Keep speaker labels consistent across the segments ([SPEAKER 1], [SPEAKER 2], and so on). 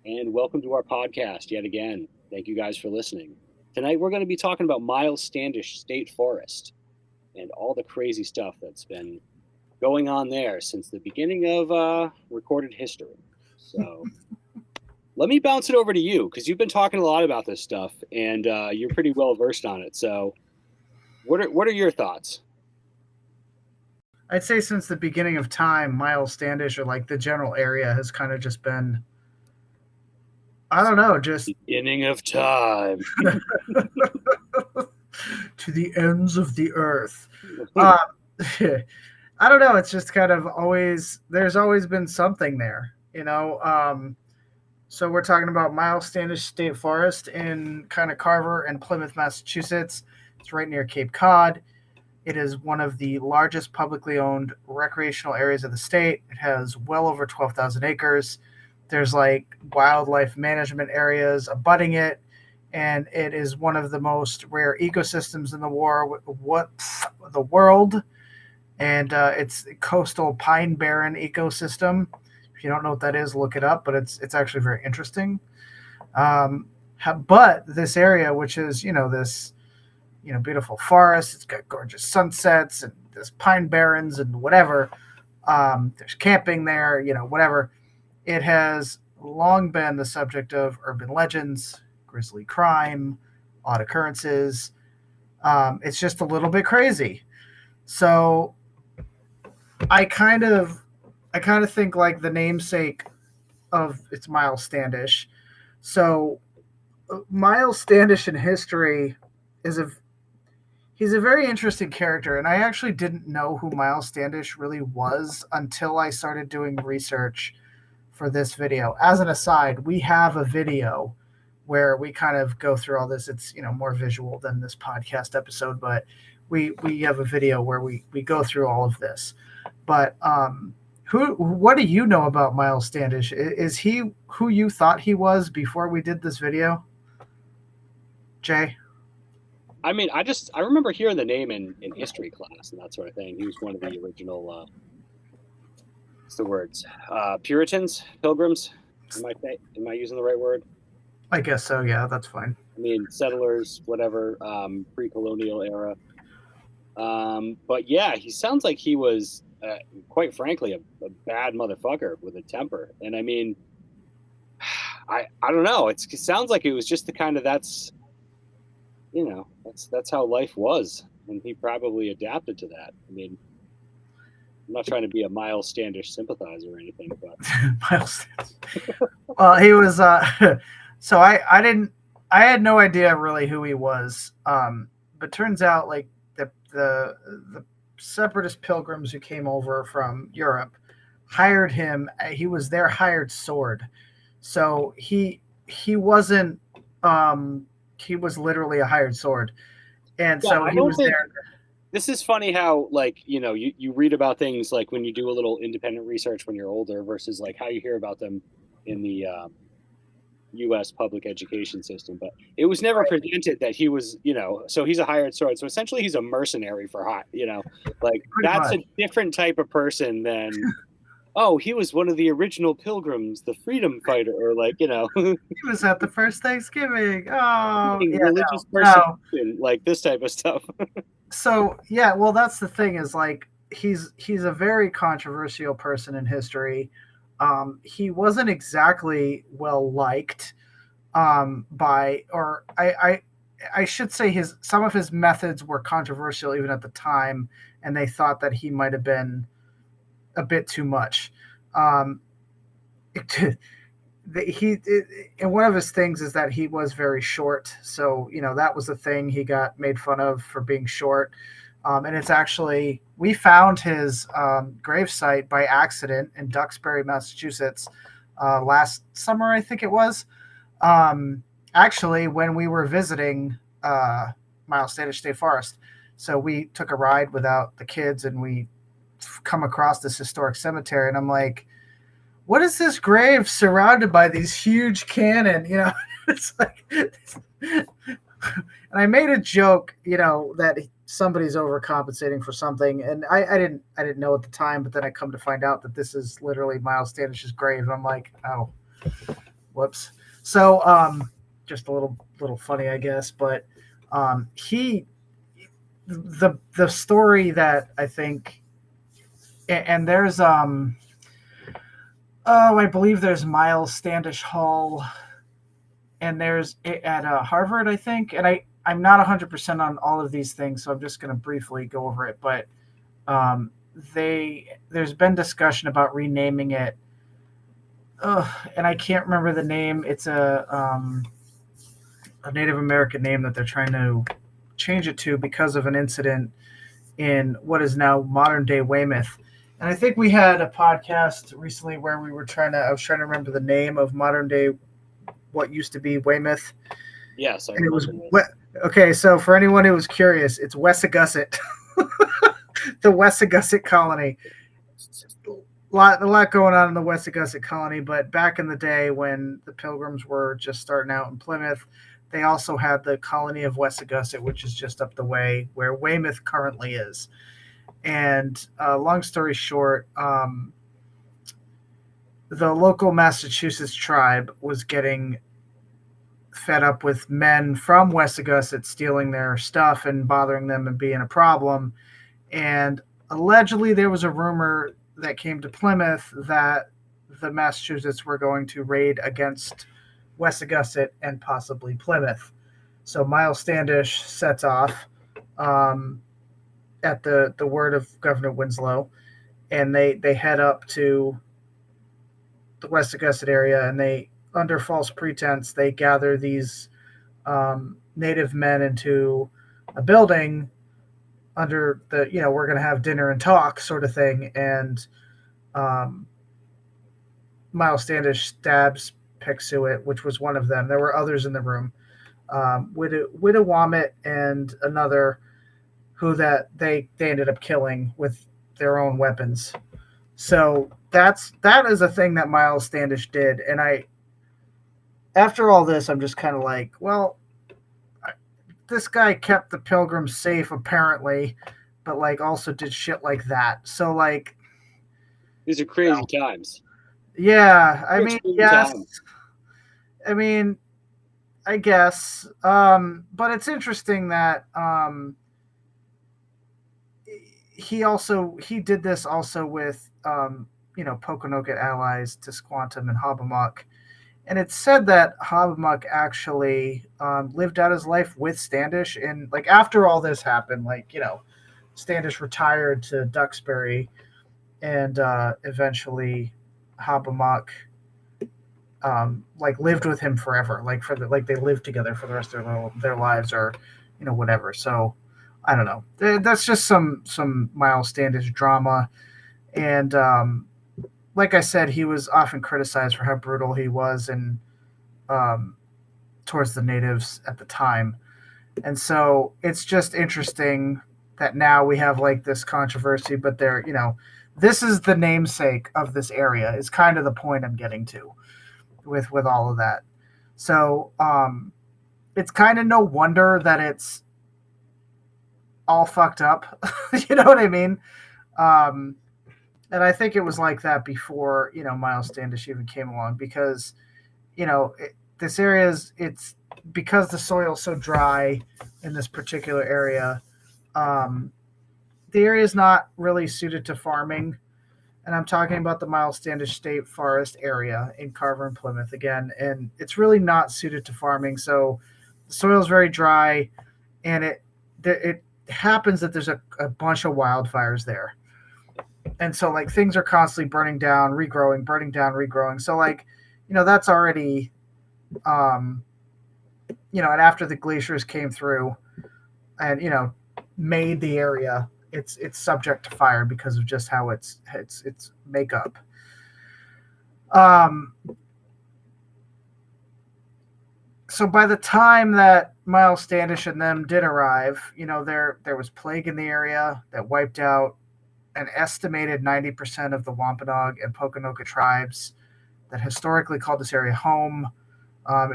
[SPEAKER 1] and welcome to our podcast yet again. Thank you guys for listening. Tonight we're going to be talking about Myles Standish State Forest and all the crazy stuff that's been going on there since the beginning of recorded history. So let me bounce it over to you because you've been talking a lot about this stuff and you're pretty well versed on it. So what are your thoughts?
[SPEAKER 2] I'd say since the beginning of time, Myles Standish or like the general area has kind of just been, I don't know, just
[SPEAKER 1] Beginning of time.
[SPEAKER 2] to the ends of the earth. Uh, I don't know. It's just kind of always, there's always been something there, you know? So we're talking about Myles Standish State Forest in kind of Carver and Plymouth, Massachusetts. It's right near Cape Cod. It is one of the largest publicly owned recreational areas of the state. It has well over 12,000 acres. There's like wildlife management areas abutting it, and it is one of the most rare ecosystems in the world. And it's a coastal pine barren ecosystem. If you don't know what that is, look it up. But it's actually very interesting. Um, but this area, which is this beautiful forest. It's got gorgeous sunsets and there's pine barrens and whatever. There's camping there, whatever. It has long been the subject of urban legends, grisly crime, odd occurrences. It's just a little bit crazy. So I kind of, I kind of think like the namesake of it's Myles Standish. So Myles Standish in history is a he's a very interesting character, and I actually didn't know who Myles Standish really was until I started doing research for this video. As an aside, we have a video where we kind of go through all this. It's more visual than this podcast episode, but we have a video where we go through all of this. But what do you know about Myles Standish? Is he who you thought he was before we did this video, Jay?
[SPEAKER 1] I mean, I remember hearing the name in history class and that sort of thing. He was one of the original what's the words? Puritans, Pilgrims. Am I using the right word?
[SPEAKER 2] I guess so. Yeah, that's fine.
[SPEAKER 1] I mean, settlers, whatever, pre-colonial era. But yeah, he sounds like he was, quite frankly, a bad motherfucker with a temper. And I mean, I don't know. It sounds like it was just the kind of that's how life was, and he probably adapted to that. I mean, I'm not trying to be a Myles Standish sympathizer or anything, but
[SPEAKER 2] Myles Standish. Well, he was. So I didn't. I had no idea really who he was. But turns out like the separatist pilgrims who came over from Europe hired him. He was their hired sword. So he wasn't. He was literally a hired sword, and
[SPEAKER 1] yeah,
[SPEAKER 2] so
[SPEAKER 1] I
[SPEAKER 2] he
[SPEAKER 1] don't
[SPEAKER 2] was
[SPEAKER 1] think
[SPEAKER 2] there.
[SPEAKER 1] this is funny how like you read about things like when you do a little independent research when you're older versus like how you hear about them in the U.S. public education system. But it was never
[SPEAKER 2] Right,
[SPEAKER 1] presented that he was, so he's a hired sword. So essentially, he's a mercenary for hot, like
[SPEAKER 2] pretty
[SPEAKER 1] that's a
[SPEAKER 2] much.
[SPEAKER 1] different type of person than, oh, he was one of the original pilgrims, the freedom fighter, or like,
[SPEAKER 2] He was at the first Thanksgiving. Oh, yeah,
[SPEAKER 1] religious
[SPEAKER 2] no.
[SPEAKER 1] persecution, like this type of stuff.
[SPEAKER 2] So yeah, well, that's the thing is like he's a very controversial person in history. He wasn't exactly well liked by, or I should say his some of his methods were controversial even at the time, and they thought that he might have been a bit too much. Um, and one of his things is that he was very short. So that was the thing. He got made fun of for being short. And it's actually we found his grave site by accident in Duxbury, Massachusetts, last summer, I think it was. Actually, when we were visiting Myles Standish State Forest, so we took a ride without the kids, and we come across this historic cemetery, and I'm like, what is this grave surrounded by these huge cannon? It's like, and I made a joke, that somebody's overcompensating for something, and I didn't know at the time, but then I come to find out that this is literally Myles Standish's grave, and I'm like, oh, Whoops. So just a little funny, I guess, but he the story that I think, and there's oh, I believe there's Myles Standish Hall, and there's at Harvard, I think, and I'm not 100% on all of these things, so I'm just going to briefly go over it. But um, there's been discussion about renaming it, and I can't remember the name. It's a Native American name that they're trying to change it to because of an incident in what is now modern day Weymouth. And I think we had a podcast recently where I was trying to remember the name of modern day what used to be Weymouth.
[SPEAKER 1] Yes, I
[SPEAKER 2] And it was
[SPEAKER 1] remember this.
[SPEAKER 2] okay. So for anyone who was curious, it's Wessagusset, the Wessagusset colony. A lot going on in the Wessagusset colony, but back in the day when the Pilgrims were just starting out in Plymouth, they also had the colony of Wessagusset, which is just up the way where Weymouth currently is. And long story short, the local Massachusetts tribe was getting fed up with men from Wessagusset stealing their stuff and bothering them and being a problem. And allegedly, there was a rumor that came to Plymouth that the Massachusetts were going to raid against Wessagusset and possibly Plymouth. So Myles Standish sets off um, at the word of Governor Winslow, and they head up to the Wessagusset area, and they, under false pretense, they gather these native men into a building under the, we're going to have dinner and talk sort of thing. And um, Myles Standish stabs Pixuit, which was one of them. There were others in the room. Widowamet and another who that they ended up killing with their own weapons. So that is a thing that Myles Standish did. And after all this, I'm just kind of like, well, this guy kept the Pilgrims safe apparently, but like also did shit like that. So like,
[SPEAKER 1] These are crazy times.
[SPEAKER 2] yeah, I
[SPEAKER 1] They're
[SPEAKER 2] mean,
[SPEAKER 1] extreme
[SPEAKER 2] yes,
[SPEAKER 1] times.
[SPEAKER 2] I mean, I guess, but it's interesting that he did this also with Pokanoket allies Tisquantum and Hobbamock. And it's said that Hobbamock actually lived out his life with Standish, and like after all this happened, like Standish retired to Duxbury, and eventually Hobbamock like lived with him forever, like like they lived together for the rest of their lives, or whatever. So I don't know. That's just some Myles Standish drama, and like I said, he was often criticized for how brutal he was and um, towards the natives at the time. And so it's just interesting that now we have like this controversy, but this is the namesake of this area is kind of the point I'm getting to with all of that. So it's kind of no wonder that it's all fucked up. You know what I mean? Um, and I think it was like that before Myles Standish even came along, because this area it's because the soil's so dry in this particular area. Um, the area is not really suited to farming, and I'm talking about the Myles Standish State Forest area in Carver and Plymouth again, and it's really not suited to farming. So the soil is very dry, and it happens that there's a bunch of wildfires there, and so like things are constantly burning down, regrowing, burning down, regrowing. So like that's already um, and after the glaciers came through and made the area, it's subject to fire because of just how its makeup. Um, so by the time that Myles Standish and them did arrive, there was plague in the area that wiped out an estimated 90% of the Wampanoag and Pokanoket tribes that historically called this area home.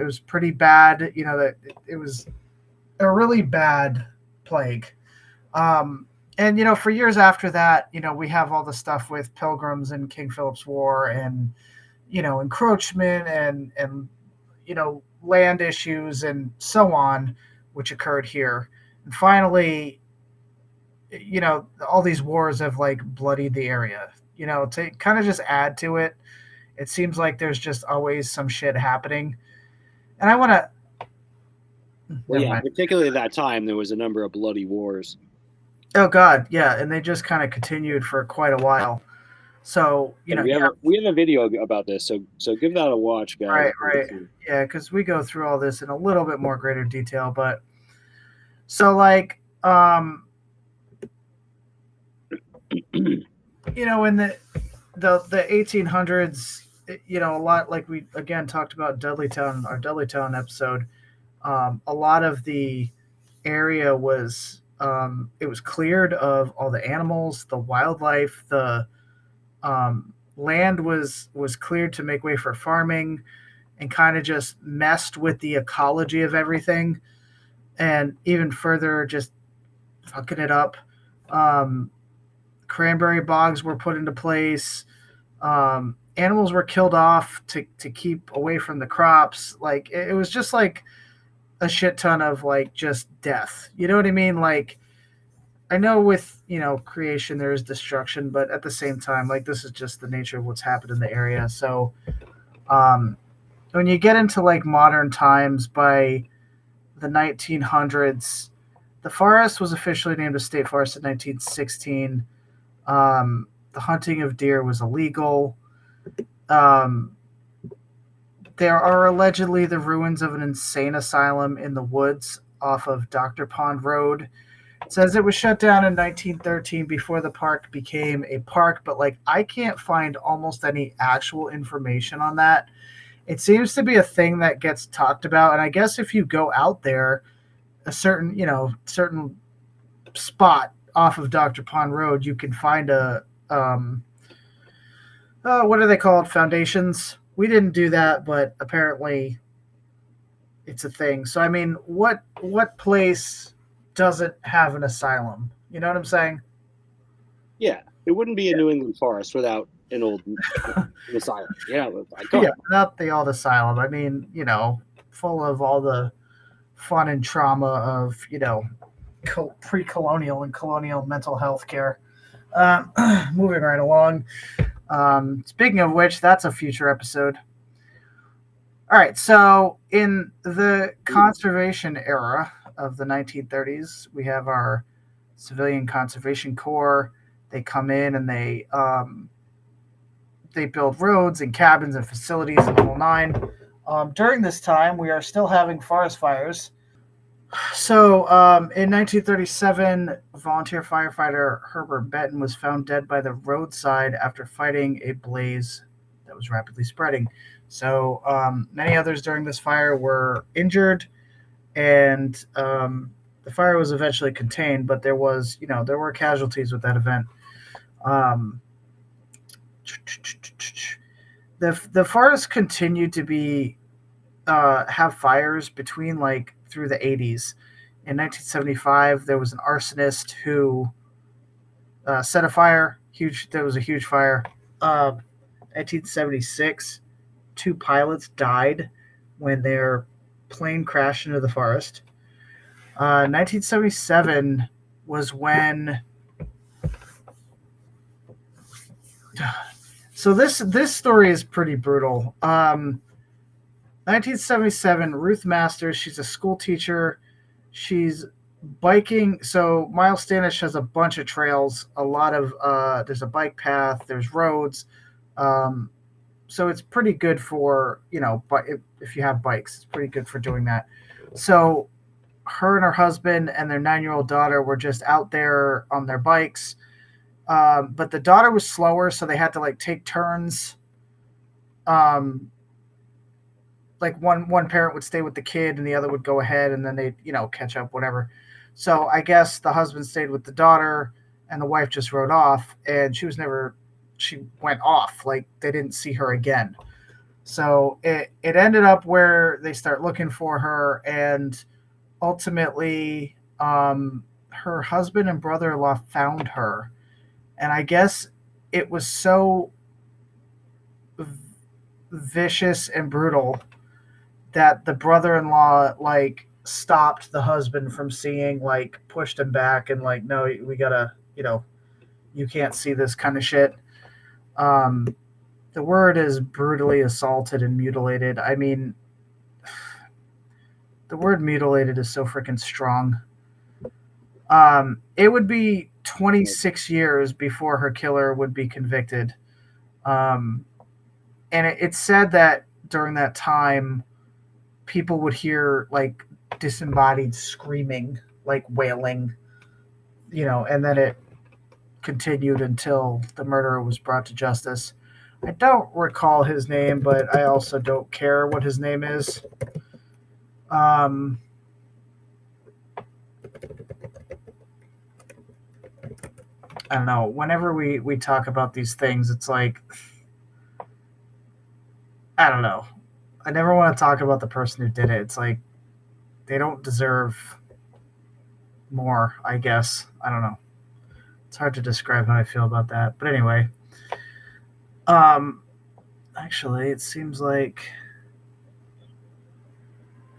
[SPEAKER 2] It was pretty bad. That it was a really bad plague. And for years after that, we have all the stuff with Pilgrims and King Philip's War, and encroachment and land issues and so on, which occurred here. And finally, all these wars have like bloodied the area. To kind of just add to it, it seems like there's just always some shit happening. And I want to.
[SPEAKER 1] Well,
[SPEAKER 2] Never
[SPEAKER 1] yeah,
[SPEAKER 2] mind.
[SPEAKER 1] particularly at that time, there was a number of bloody wars.
[SPEAKER 2] Oh God, yeah, and they just kind of continued for quite a while. So
[SPEAKER 1] And
[SPEAKER 2] you have
[SPEAKER 1] we have a video about this, so give that a watch, guys.
[SPEAKER 2] right, right, yeah, because we go through all this in a little bit more greater detail. But so like, in the 1800s, a lot like we again talked about Dudleytown, our Dudleytown episode. A lot of the area was it was cleared of all the animals, the wildlife, the land was cleared to make way for farming, and kind of just messed with the ecology of everything, and even further just fucking it up. Um, Cranberry bogs were put into place. Animals were killed off to keep away from the crops. Like it was just like a shit ton of like just death. You know what I mean? Like I know with creation there is destruction, but at the same time, like this is just the nature of what's happened in the area. So um, when you get into like modern times, by the 1900s, the forest was officially named a state forest in 1916. The hunting of deer was illegal. Um, there are allegedly the ruins of an insane asylum in the woods off of Dr. Pond Road. It says it was shut down in 1913 before the park became a park, but like I can't find almost any actual information on that. It seems to be a thing that gets talked about, and I guess if you go out there, a certain spot off of Dr. Pond Road, you can find a what are they called? Foundations. We didn't do that, but apparently it's a thing. So I mean, what place doesn't have an asylum? You know what I'm saying?
[SPEAKER 1] Yeah, it wouldn't be a New England forest without an asylum. Yeah, like, come
[SPEAKER 2] Yeah,
[SPEAKER 1] on.
[SPEAKER 2] not the old asylum. I mean, full of all the fun and trauma of pre-colonial and colonial mental health care. Moving right along. Speaking of which, that's a future episode. All right, so in the conservation era of the 1930s, we have our Civilian Conservation Corps. They come in and they build roads and cabins and facilities and the whole nine. During this time, we are still having forest fires. So, in 1937, volunteer firefighter Herbert Benton was found dead by the roadside after fighting a blaze that was rapidly spreading. So, many others during this fire were injured, and the fire was eventually contained. But there were casualties with that event. Um, the forest continued to be have fires between like through the 80s. In 1975, there was an arsonist who set a fire. There was a huge fire. 1976, two pilots died when their plane crashed into the forest. 1977 was when. So this story is pretty brutal. 1977, Ruth Masters. She's a school teacher. She's biking. So Myles Standish has a bunch of trails. A lot of there's a bike path. There's roads. Um, so it's pretty good for but if you have bikes, it's pretty good for doing that. So her and her husband and their 9-year-old daughter were just out there on their bikes. But the daughter was slower, so they had to like take turns. Um, like one parent would stay with the kid and the other would go ahead, and then they catch up, whatever. So I guess the husband stayed with the daughter and the wife just rode off, and she went off, like they didn't see her again. So it ended up where they start looking for her, and ultimately her husband and brother-in-law found her. And I guess it was so vicious and brutal that the brother-in-law like stopped the husband from seeing, like pushed him back and like, no, we gotta, you can't see this kind of shit. Um, the word is brutally assaulted and mutilated. I mean, the word mutilated is so freaking strong. It would be 26 years before her killer would be convicted. Um, and it's said that during that time, people would hear like disembodied screaming, like wailing, and then it continued until the murderer was brought to justice. I don't recall his name, but I also don't care what his name is. Um, I don't know. Whenever we talk about these things, it's like, I don't know. I never want to talk about the person who did it. It's like they don't deserve more, I guess. I don't know. It's hard to describe how I feel about that. But anyway, um, actually, it seems like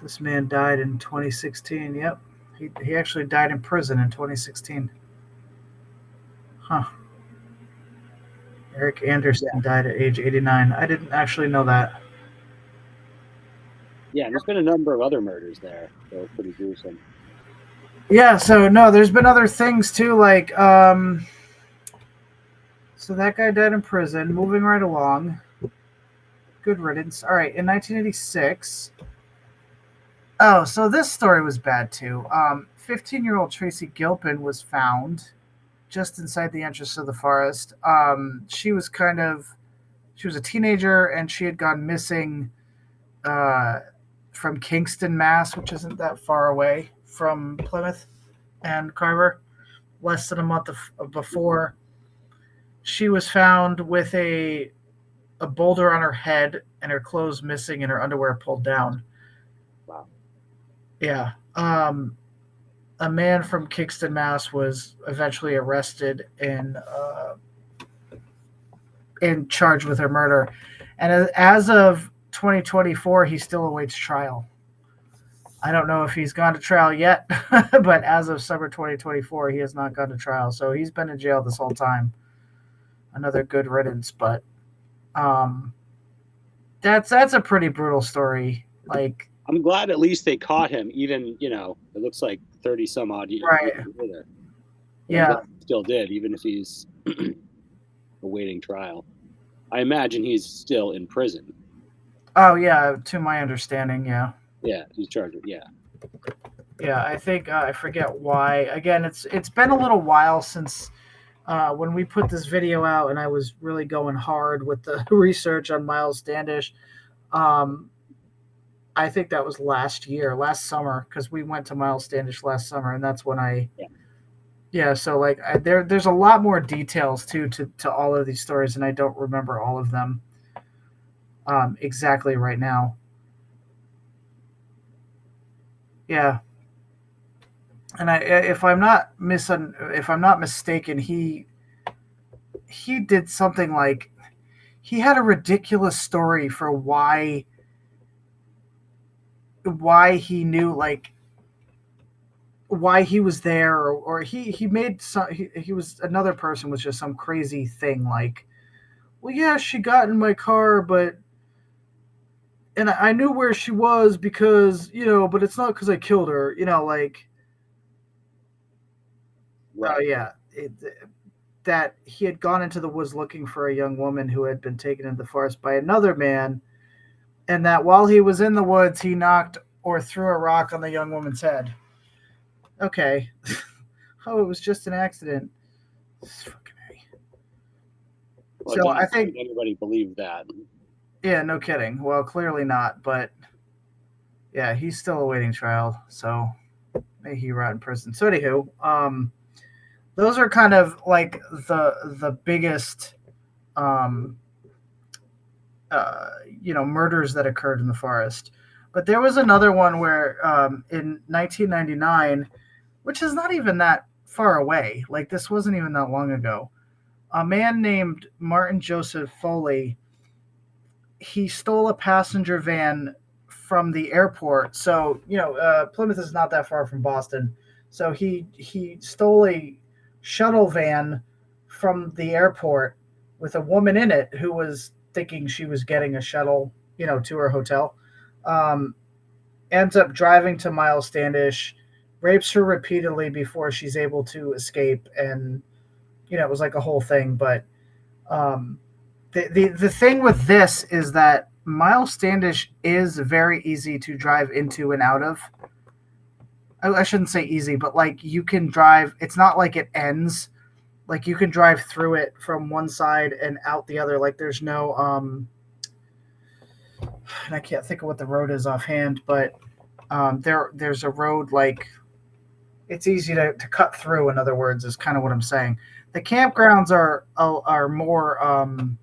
[SPEAKER 2] this man died in 2016. Yep. He actually died in prison in 2016. Huh. Eric Anderson died at age 89. I didn't actually know that.
[SPEAKER 1] Yeah, and there's been a number of other murders there that were pretty gruesome.
[SPEAKER 2] Yeah, so no, there's been other things too, like so that guy died in prison. Moving right along. Good riddance. All right, in 1986. Oh, so this story was bad too. 15-year-old Tracy Gilpin was found just inside the entrance of the forest. She was a teenager and she had gone missing from Kingston, Mass, which isn't that far away from Plymouth and Carver. Less than a month before, she was found with a boulder on her head and her clothes missing and her underwear pulled down.
[SPEAKER 1] Wow.
[SPEAKER 2] Yeah. A man from Kingston, Mass, was eventually arrested and charged with her murder. And as of 2024, he still awaits trial. I don't know if he's gone to trial yet, but as of summer 2024, he has not gone to trial. So he's been in jail this whole time. Another good riddance, but that's a pretty brutal story. Like,
[SPEAKER 1] I'm glad at least they caught him, even, it looks like 30 some odd years
[SPEAKER 2] right.
[SPEAKER 1] later.
[SPEAKER 2] Yeah.
[SPEAKER 1] Still did, even if he's awaiting trial. I imagine he's still in prison.
[SPEAKER 2] Oh, yeah, to my understanding, yeah.
[SPEAKER 1] Yeah, he's charged with, yeah.
[SPEAKER 2] Yeah, I think, I forget why. Again, it's been a little while since when we put this video out, and I was really going hard with the research on Myles Standish. I think that was last summer, because we went to Myles Standish last summer, and that's when so like there's a lot more details too to all of these stories, and I don't remember all of them exactly right now. Yeah, and if I'm not mistaken, he did something like he had a ridiculous story for why he knew, like why he was there, or he made some he was another person was just some crazy thing like, well, yeah, she got in my car, but and I knew where she was because, but it's not because I killed her, like,
[SPEAKER 1] right.
[SPEAKER 2] Oh yeah, that he had gone into the woods looking for a young woman who had been taken into the forest by another man, and that while he was in the woods, he knocked or threw a rock on the young woman's head. Okay. Oh, it was just an accident. Fucking A.
[SPEAKER 1] Well,
[SPEAKER 2] So
[SPEAKER 1] again,
[SPEAKER 2] I think
[SPEAKER 1] anybody believed that?
[SPEAKER 2] Yeah, no kidding. Well, clearly not, but yeah, he's still awaiting trial, so may he rot in prison. So anywho, those are kind of like the biggest um murders that occurred in the forest. But there was another one where in 1999, which is not even that far away, like this wasn't even that long ago, a man named Martin Joseph Foley, he stole a passenger van from the airport. So Plymouth is not that far from Boston. So he stole a shuttle van from the airport with a woman in it who was thinking she was getting a shuttle, to her hotel. Um, Ends up driving to Myles Standish, rapes her repeatedly before she's able to escape, and it was like a whole thing. But um, the thing with this is that Myles Standish is very easy to drive into and out of. I shouldn't say easy, but like you can drive. It's not like it ends. Like you can drive through it from one side and out the other. Like there's no and I can't think of what the road is offhand, but there's a road like it's easy to cut through. In other words, is kind of what I'm saying. The campgrounds are more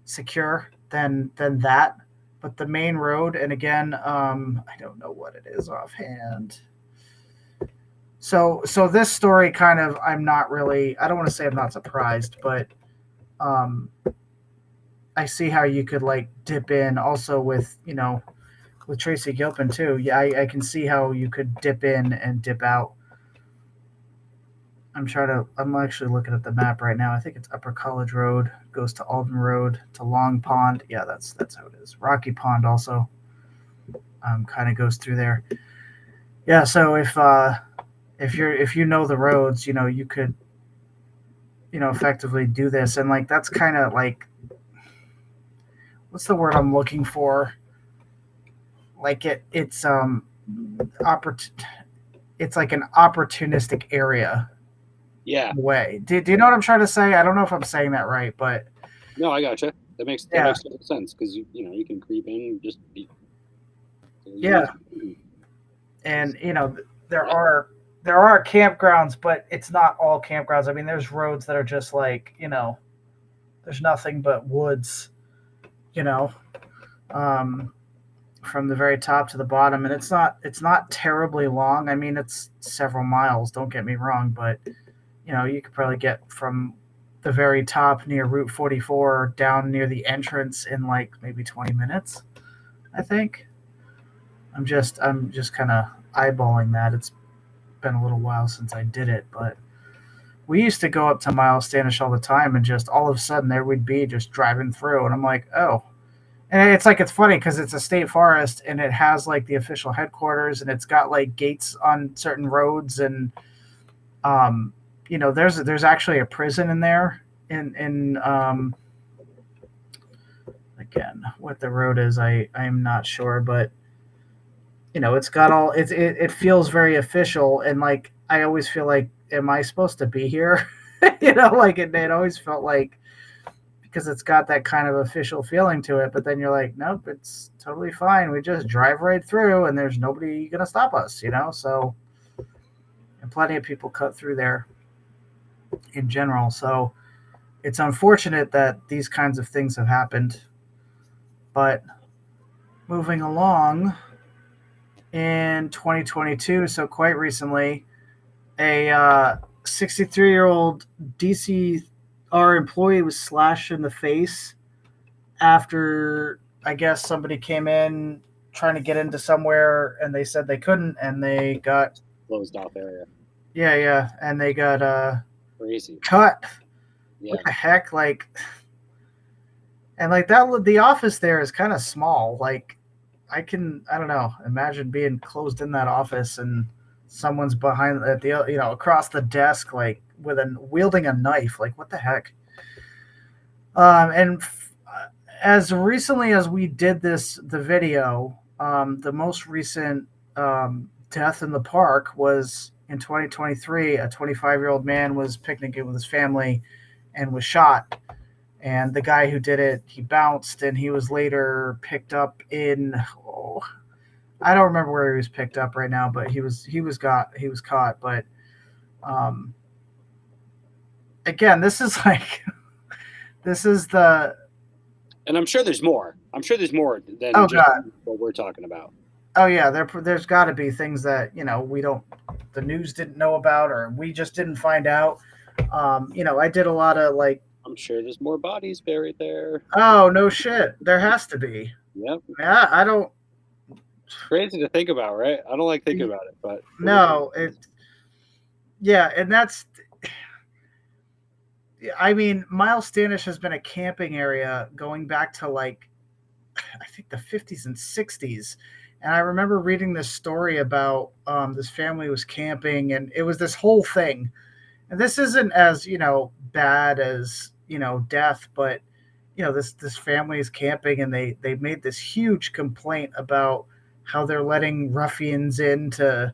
[SPEAKER 2] secure than that, but the main road, and again, I don't know what it is offhand. So this story kind of I'm not really I don't want to say I'm not surprised, but um, I see how you could like dip in also with with Tracy Gilpin too. Yeah, I can see how you could dip in and dip out. I'm actually looking at the map right now. I think it's Upper College Road, goes to Alden Road, to Long Pond. Yeah, that's how it is. Rocky Pond also kind of goes through there. Yeah, so if you know the roads, you could effectively do this, and like that's kind of like what's the word I'm looking for? Like it's like an opportunistic area
[SPEAKER 1] Yeah.
[SPEAKER 2] way. Do you know what I'm trying to say? I don't know if I'm saying that right, but
[SPEAKER 1] No, I gotcha. That makes
[SPEAKER 2] yeah,
[SPEAKER 1] total sense because you can creep in and just be.
[SPEAKER 2] yeah, and there are campgrounds, but it's not all campgrounds. I mean, there's roads that are just like there's nothing but woods, you know, um, from the very top to the bottom, and it's not terribly long. I mean, it's several miles. Don't get me wrong, but you could probably get from the very top near Route 44 down near the entrance in like maybe 20 minutes. I think. I'm just kind of eyeballing that. It's been a little while since I did it, but we used to go up to Myles Standish all the time, and just all of a sudden there we'd be just driving through, and I'm like, oh. And it's funny because it's a state forest and it has like the official headquarters and it's got like gates on certain roads and there's actually a prison in there in again what the road is I'm not sure, but it's got all it feels very official, and like I always feel like, am I supposed to be here? Like it always felt like, because it's got that kind of official feeling to it, but then you're like, nope, it's totally fine, we just drive right through and there's nobody gonna stop us, so. And plenty of people cut through there in general, so it's unfortunate that these kinds of things have happened. But moving along, in 2022, so quite recently, a 63-year-old DCR employee was slashed in the face after, I guess, somebody came in trying to get into somewhere and they said they couldn't, and they got
[SPEAKER 1] closed off area.
[SPEAKER 2] Yeah, and they got
[SPEAKER 1] crazy
[SPEAKER 2] cut.
[SPEAKER 1] Yeah.
[SPEAKER 2] What the heck, like, and like that, the office there is kind of small. Like, I don't know, imagine being closed in that office and someone's behind at the across the desk, like wielding a knife. Like, what the heck? And as recently as we did the video, the most recent death in the park was in 2023. A 25-year-old man was picnicking with his family and was shot. And the guy who did it, he bounced, and he was later picked up in. I don't remember where he was picked up right now, but he was caught. But again, this is like this is the.
[SPEAKER 1] And I'm sure there's more. I'm sure there's more than
[SPEAKER 2] oh,
[SPEAKER 1] just
[SPEAKER 2] God.
[SPEAKER 1] what we're talking about.
[SPEAKER 2] Oh yeah, there's got to be things that the news didn't know about, or we just didn't find out. I did a lot of like
[SPEAKER 1] I'm sure there's more bodies buried there.
[SPEAKER 2] Oh no shit. There has to be.
[SPEAKER 1] Yep.
[SPEAKER 2] Yeah, I don't.
[SPEAKER 1] Crazy to think about, right? I don't like thinking about it, but it is.
[SPEAKER 2] No, yeah, and that's. I mean, Miles Standish has been a camping area going back to like I think the 50s and 60s. And I remember reading this story about this family was camping, and it was this whole thing. And this isn't as bad as death, but this family is camping, and they made this huge complaint about how they're letting ruffians into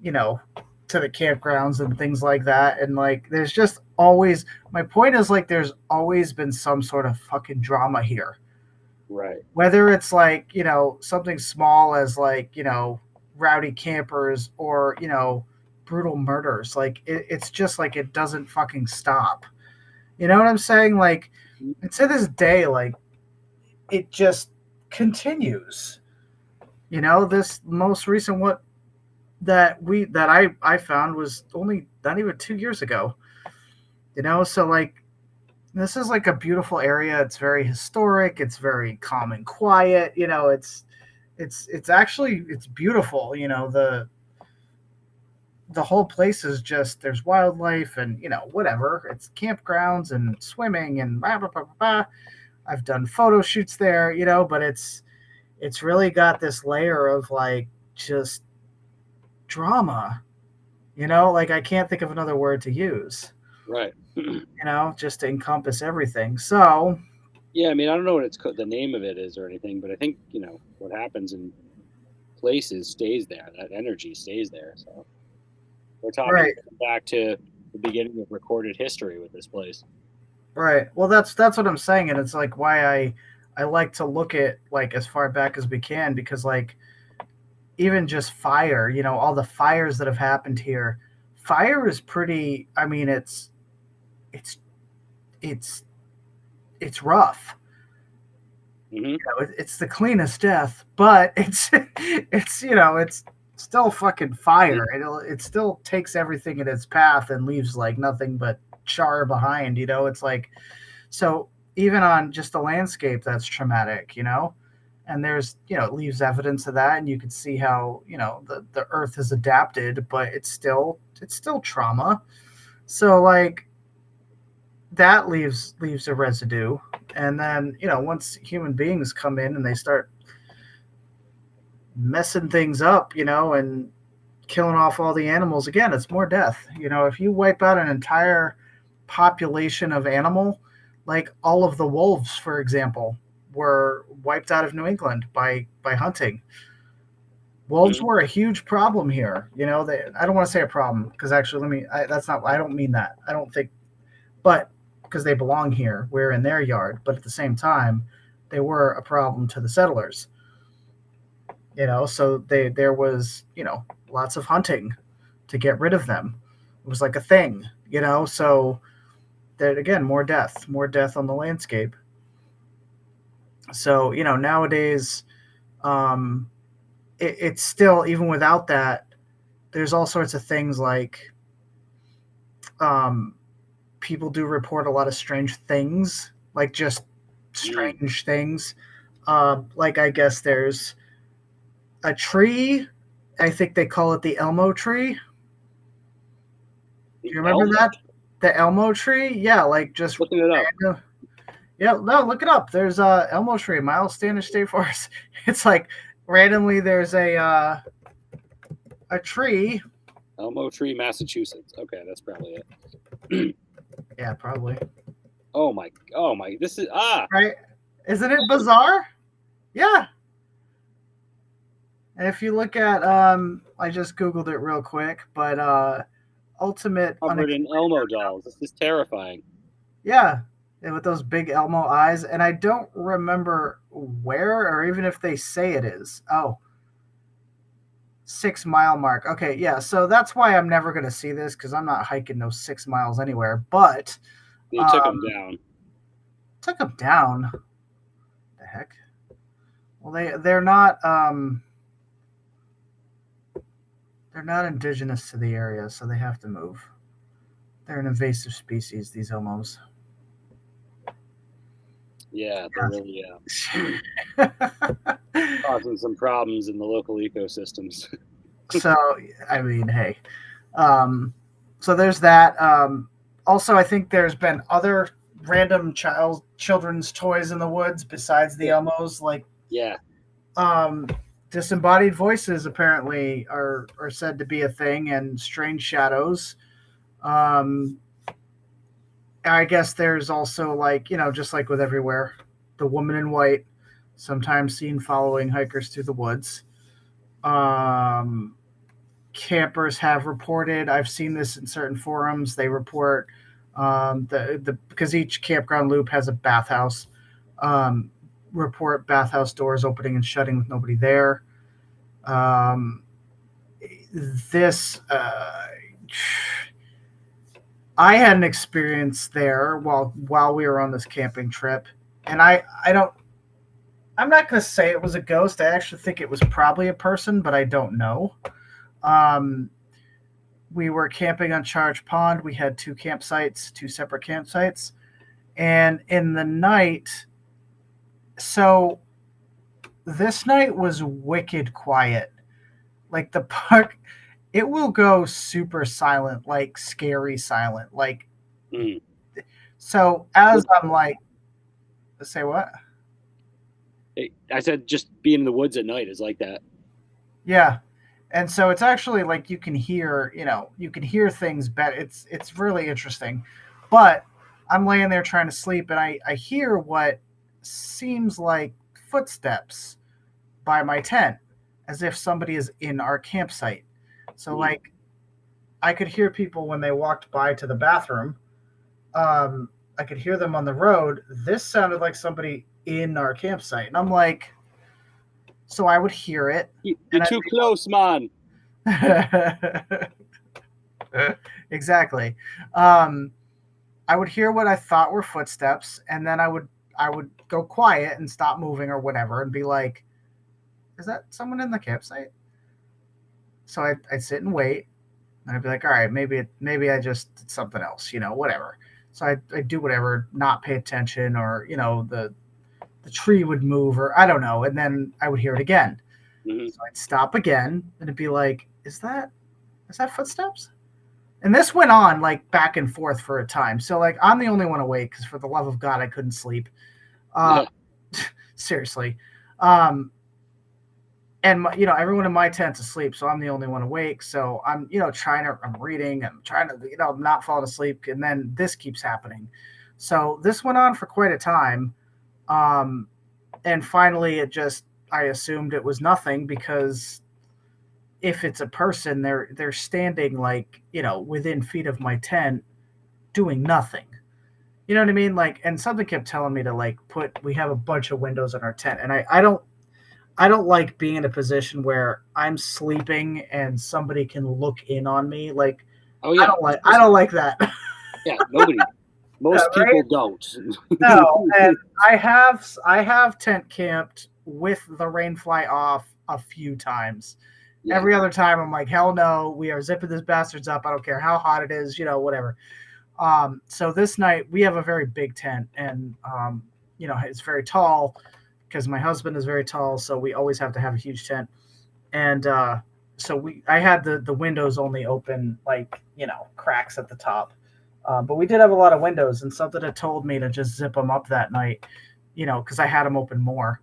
[SPEAKER 2] you know to the campgrounds and things like that. And like, there's just always, my point is, like, there's always been some sort of fucking drama here,
[SPEAKER 1] Right.
[SPEAKER 2] whether it's like something small as like rowdy campers, or brutal murders. Like it's just like it doesn't fucking stop. You know what I'm saying? Like, and to this day, like, it just continues. This most recent what that I found was only not even 2 years ago. So like, this is like a beautiful area. It's very historic. It's very calm and quiet. It's actually, it's beautiful. The whole place is just, there's wildlife and whatever. It's campgrounds and swimming and blah, blah, blah, blah, blah. I've done photo shoots there, but it's really got this layer of like just drama. Like, I can't think of another word to use.
[SPEAKER 1] Right.
[SPEAKER 2] Just to encompass everything. So
[SPEAKER 1] Yeah, I mean, I don't know what the name of it is or anything, but I think what happens in places stays there. That energy stays there. So we're talking
[SPEAKER 2] right.
[SPEAKER 1] back to the beginning of recorded history with this place.
[SPEAKER 2] Right. Well, that's what I'm saying, and it's like why I like to look at like as far back as we can, because like, even just fire, all the fires that have happened here. Fire is pretty. I mean, it's it's it's rough.
[SPEAKER 1] Hmm.
[SPEAKER 2] It's the cleanest death, but it's still fucking fire. It still takes everything in its path and leaves like nothing but char behind. It's like, so even on just the landscape, that's traumatic. And there's it leaves evidence of that, and you can see how the earth has adapted, but it's still trauma. So like, that leaves a residue. And then once human beings come in and they start messing things up, and killing off all the animals, again, it's more death. If you wipe out an entire population of animal, like all of the wolves, for example, were wiped out of New England by hunting. Wolves
[SPEAKER 1] Hmm.
[SPEAKER 2] were a huge problem here. I don't want to say a problem, because actually, that's not, I don't mean that. I don't think, but because they belong here, we're in their yard. But at the same time, they were a problem to the settlers. So there was lots of hunting to get rid of them. It was like a thing. So that, again, more death on the landscape. So nowadays, um, it's still, even without that, there's all sorts of things like, um, people do report a lot of strange things, like just
[SPEAKER 1] Mm.
[SPEAKER 2] strange things. Like, I guess there's a tree. I think they call it the Elmo tree. Do
[SPEAKER 1] The
[SPEAKER 2] you remember
[SPEAKER 1] Elmo.
[SPEAKER 2] that? The Elmo tree? Yeah, like just
[SPEAKER 1] Looking it up.
[SPEAKER 2] random. Yeah, no, look it up. There's a Elmo tree, Myles Standish State Forest. It's like randomly there's a tree.
[SPEAKER 1] Elmo Tree, Massachusetts. Okay, that's probably it.
[SPEAKER 2] Yeah, probably.
[SPEAKER 1] Oh my. Oh my. This is
[SPEAKER 2] Right? Isn't it bizarre? Yeah. And if you look at, I just googled it real quick, but ultimate
[SPEAKER 1] covered in
[SPEAKER 2] unexplained.
[SPEAKER 1] Elmo dolls. This is terrifying.
[SPEAKER 2] Yeah, and with those big Elmo eyes, and I don't remember where, or even if they say it is. Oh, 6 mile mark. Okay, yeah. So that's why I'm never gonna see this, because I'm not hiking those 6 miles anywhere. But
[SPEAKER 1] They took him
[SPEAKER 2] um,
[SPEAKER 1] down.
[SPEAKER 2] took them down. The heck? Well, they're not indigenous to the area, so they have to move. They're an invasive species, these Elmos.
[SPEAKER 1] Yeah, they're really causing some problems in the local ecosystems.
[SPEAKER 2] So, I mean, hey. Um, so there's that. Also, I think there's been other random children's toys in the woods besides the
[SPEAKER 1] Yeah,
[SPEAKER 2] Elmos, like
[SPEAKER 1] yeah.
[SPEAKER 2] um, disembodied voices apparently are said to be a thing, and strange shadows. Um, I guess there's also, like, just like with everywhere, the woman in white, sometimes seen following hikers through the woods. Um, Campers have reported. I've seen this in certain forums. They report the because each campground loop has a bathhouse. Um, Report bathhouse doors opening and shutting with nobody there. Um, this I had an experience there while we were on this camping trip, and I'm not going to say it was a ghost. I actually think it was probably a person, but I don't know. Um, we were camping on Charge Pond. We had two separate campsites. And in the night, so this night was wicked quiet. Like the park, it will go super silent, like scary silent. Like,
[SPEAKER 1] Mm.
[SPEAKER 2] so as I'm like, say what?
[SPEAKER 1] I said just being in the woods at night is like that.
[SPEAKER 2] Yeah. And so it's actually like you can hear things better. It's really interesting. But I'm laying there trying to sleep, and I hear what seems like footsteps by my tent, as if somebody is in our campsite. So
[SPEAKER 1] Mm.
[SPEAKER 2] like I could hear people when they walked by to the bathroom. I could hear them on the road. This sounded like somebody in our campsite. And I'm like, so I would hear it,
[SPEAKER 1] You're
[SPEAKER 2] and I'd
[SPEAKER 1] too
[SPEAKER 2] be
[SPEAKER 1] close, man.
[SPEAKER 2] like, exactly. Um, I would hear what I thought were footsteps, and then I would go quiet and stop moving or whatever, and be like, "Is that someone in the campsite?" So I'd sit and wait, and I'd be like, "All right, maybe I just did something else, whatever." So I'd do whatever, not pay attention, or the tree would move, or I don't know, and then I would hear it again.
[SPEAKER 1] Hmm.
[SPEAKER 2] So I'd stop again, and it'd be like, "Is that footsteps?" And this went on like back and forth for a time. So like I'm the only one awake because for the love of God I couldn't sleep. Uh,
[SPEAKER 1] Yeah.
[SPEAKER 2] Seriously. And everyone in my tent's asleep, so I'm the only one awake. So I'm I'm reading, I'm trying to I'm not falling asleep, and then this keeps happening. So this went on for quite a time. Um, and finally I assumed it was nothing, because if it's a person, they're standing like within feet of my tent doing nothing. You know what I mean? Like, and something kept telling me to like we have a bunch of windows in our tent, and I don't like being in a position where I'm sleeping and somebody can look in on me. Like,
[SPEAKER 1] Oh
[SPEAKER 2] I
[SPEAKER 1] yeah.
[SPEAKER 2] don't like I don't like that.
[SPEAKER 1] Yeah. Nobody. Most
[SPEAKER 2] Right?
[SPEAKER 1] people don't.
[SPEAKER 2] No, and I have tent camped with the rain fly off a few times.
[SPEAKER 1] Yeah.
[SPEAKER 2] Every other time I'm like, hell no, we are zipping this bastards up. I don't care how hot it is, whatever. So this night we have a very big tent, and it's very tall because my husband is very tall, so we always have to have a huge tent. And so I had the windows only open, like cracks at the top, but we did have a lot of windows, and something had told me to just zip them up that night, because I had them open more.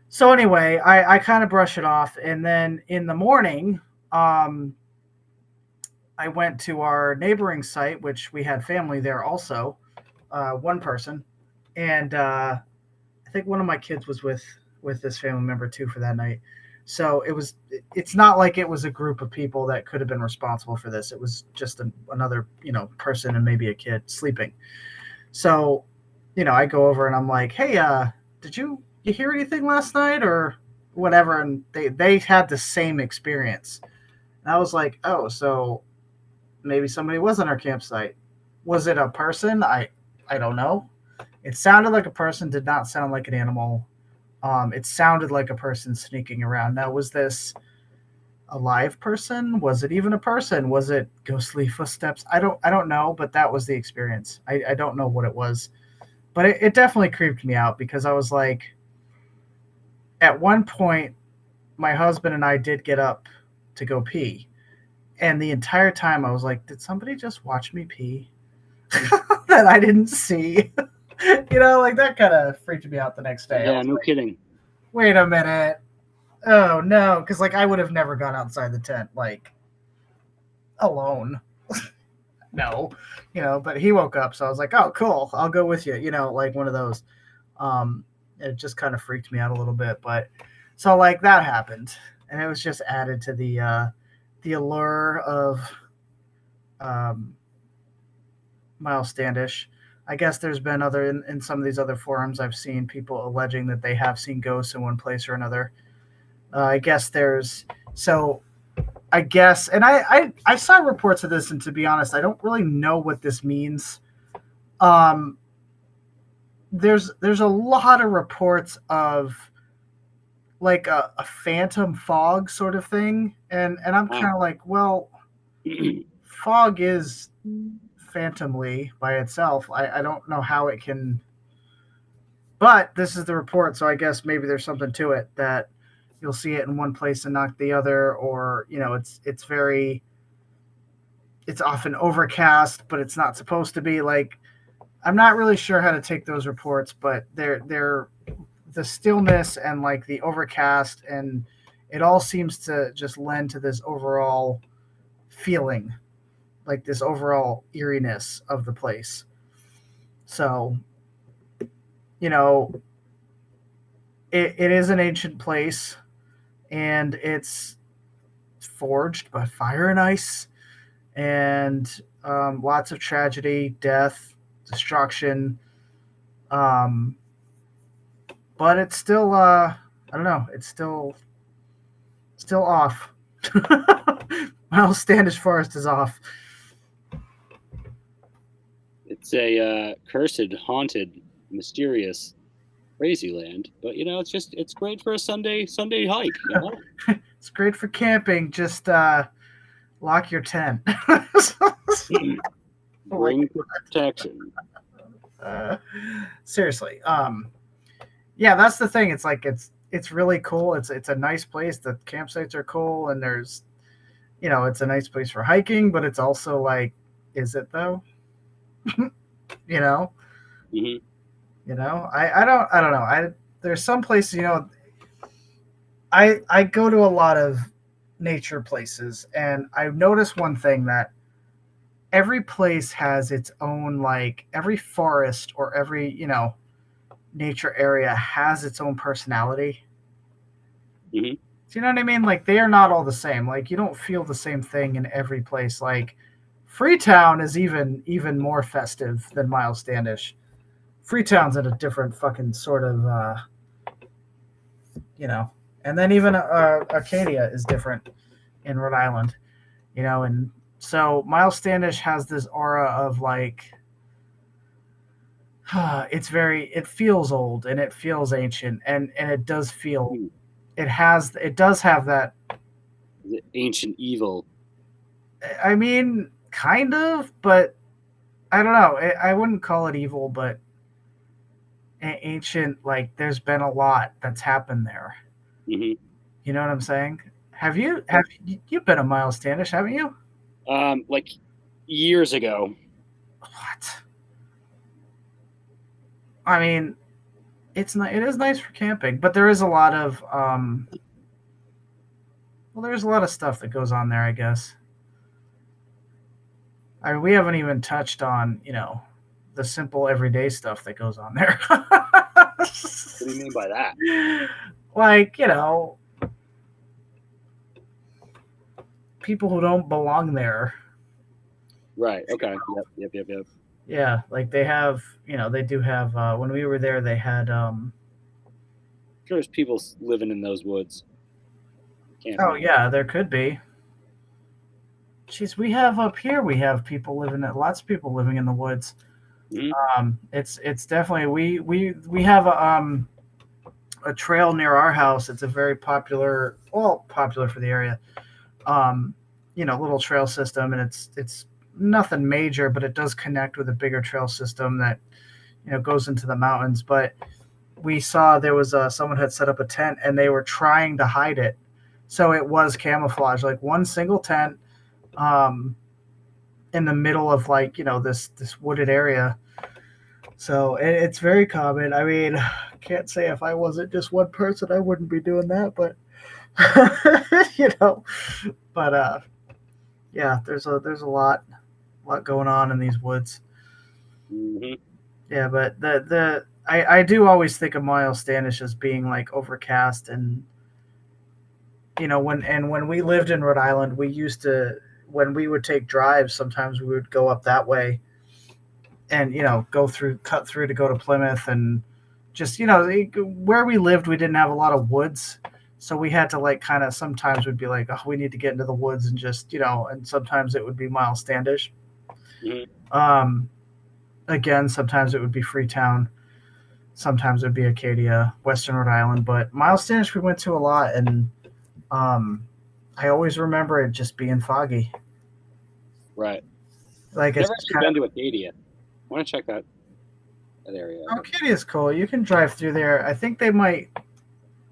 [SPEAKER 2] So anyway, I kind of brush it off, and then in the morning, um, I went to our neighboring site, which we had family there also, one person, and I think one of my kids was with this family member too for that night. So it's not like it was a group of people that could have been responsible for this. It was just another person and maybe a kid sleeping. So I go over and I'm like, hey, did you hear anything last night or whatever? And they had the same experience. And I was like, oh, so maybe somebody was on our campsite. Was it a person? I don't know. It sounded like a person, did not sound like an animal. It sounded like a person sneaking around. Now, was this a live person? Was it even a person? Was it ghostly footsteps? I don't know, but that was the experience. I don't know what it was. But it definitely creeped me out because I was like, at one point, my husband and I did get up to go pee. And the entire time I was like, did somebody just watch me pee that I didn't see? Like that kind of freaked me out the next day. I
[SPEAKER 1] Yeah,
[SPEAKER 2] was
[SPEAKER 1] no
[SPEAKER 2] like,
[SPEAKER 1] kidding.
[SPEAKER 2] wait a minute. Oh no. Because like I would have never gone outside the tent like alone. No. But he woke up. So I was like, oh, cool. I'll go with you. Like one of those. Um, it just kind of freaked me out a little bit. But so like that happened. And it was just added to the allure of um, Myles Standish. I guess there's been other in some of these other forums I've seen people alleging that they have seen ghosts in one place or another. I guess there's so I guess and I saw reports of this, and to be honest, I don't really know what this means. Um, there's a lot of reports of like a phantom fog sort of thing, and I'm
[SPEAKER 1] Wow.
[SPEAKER 2] kind of like, well, fog is phantomly by itself. I don't know how it can, but this is the report, so I guess maybe there's something to it that you'll see it in one place and not the other, or it's often overcast, but it's not supposed to be. Like I'm not really sure how to take those reports, but they're the stillness and like the overcast, and it all seems to just lend to this overall feeling, like this overall eeriness of the place. So, you know, it is an ancient place, and it's forged by fire and ice, and lots of tragedy, death, destruction. Um, but it's still, I don't know, it's still off. Myles Standish Forest is off.
[SPEAKER 1] It's a cursed, haunted, mysterious, crazy land. But it's great for a Sunday hike.
[SPEAKER 2] It's great for camping. Just lock your tent. Like,
[SPEAKER 1] Bring protection.
[SPEAKER 2] uh, seriously. Yeah, that's the thing. It's like it's really cool. It's a nice place. The campsites are cool, and there's it's a nice place for hiking. But it's also like, is it though? you know,
[SPEAKER 1] Hmm.
[SPEAKER 2] I don't know. There's some places I go to a lot of nature places, and I've noticed one thing that every place has its own, like every forest or every nature area has its own personality.
[SPEAKER 1] Hmm.
[SPEAKER 2] Do you know what I mean? Like they are not all the same. Like you don't feel the same thing in every place. Like Freetown is even more festive than Myles Standish. Freetown's in a different fucking sort of you know. And then even Arcadia is different in Rhode Island, and so Myles Standish has this aura of like it feels old and it feels ancient, and it does feel it does have that.
[SPEAKER 1] The ancient evil.
[SPEAKER 2] I mean, kind of, but I don't know. I wouldn't call it evil, but ancient. Like, there's been a lot that's happened there.
[SPEAKER 1] Hmm.
[SPEAKER 2] You know what I'm saying? You've been a Myles Standish, haven't you?
[SPEAKER 1] Like years ago.
[SPEAKER 2] What? I mean, it is nice for camping, but there is a lot of there's a lot of stuff that goes on there, I guess. I mean, we haven't even touched on the simple everyday stuff that goes on there.
[SPEAKER 1] What do you mean by that?
[SPEAKER 2] Like, people who don't belong there.
[SPEAKER 1] Right. Okay. Yep. Yep. Yep. Yep.
[SPEAKER 2] Yeah, like they have, they do have. When we were there, they had.
[SPEAKER 1] Sure, there's people living in those woods,
[SPEAKER 2] Oh
[SPEAKER 1] camping out.
[SPEAKER 2] yeah, there could be. Jeez, we have up here. We have people living. Lots of people living in the woods.
[SPEAKER 1] Hmm.
[SPEAKER 2] It's definitely we have a trail near our house. It's a very popular for the area. Um, little trail system, and it's nothing major, but it does connect with a bigger trail system that goes into the mountains. But we saw there was someone had set up a tent and they were trying to hide it, so it was camouflage, like one single tent, um, in the middle of like this wooded area. So it's very common. I mean, can't say if I wasn't just one person, I wouldn't be doing that, but you know, but yeah, there's a lot going on in these woods.
[SPEAKER 1] Hmm.
[SPEAKER 2] Yeah, but I do always think of Miles Standish as being like overcast, and when we lived in Rhode Island, we used to, when we would take drives, sometimes we would go up that way and cut through to go to Plymouth, and just where we lived, we didn't have a lot of woods, so we had to like kind of, sometimes we'd be like, oh, we need to get into the woods, and just and sometimes it would be Miles Standish.
[SPEAKER 1] Hmm.
[SPEAKER 2] Um, Again, sometimes it would be Freetown, sometimes it would be Acadia, Western Rhode Island, but Miles Standish we went to a lot, and um, I always remember it just being foggy.
[SPEAKER 1] Right.
[SPEAKER 2] Like it's
[SPEAKER 1] Never actually
[SPEAKER 2] kind
[SPEAKER 1] been to Acadia. I want to check that area
[SPEAKER 2] of,
[SPEAKER 1] out.
[SPEAKER 2] Acadia is cool. You can drive through there. I think they might.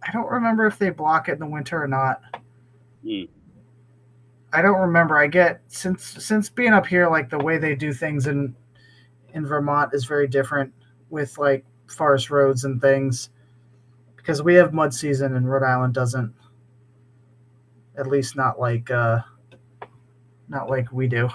[SPEAKER 2] I don't remember if they block it in the winter or not.
[SPEAKER 1] Mm.
[SPEAKER 2] I don't remember. I get, since being up here, like the way they do things in Vermont is very different with like forest roads and things, because we have mud season and Rhode Island doesn't. At least not like we do.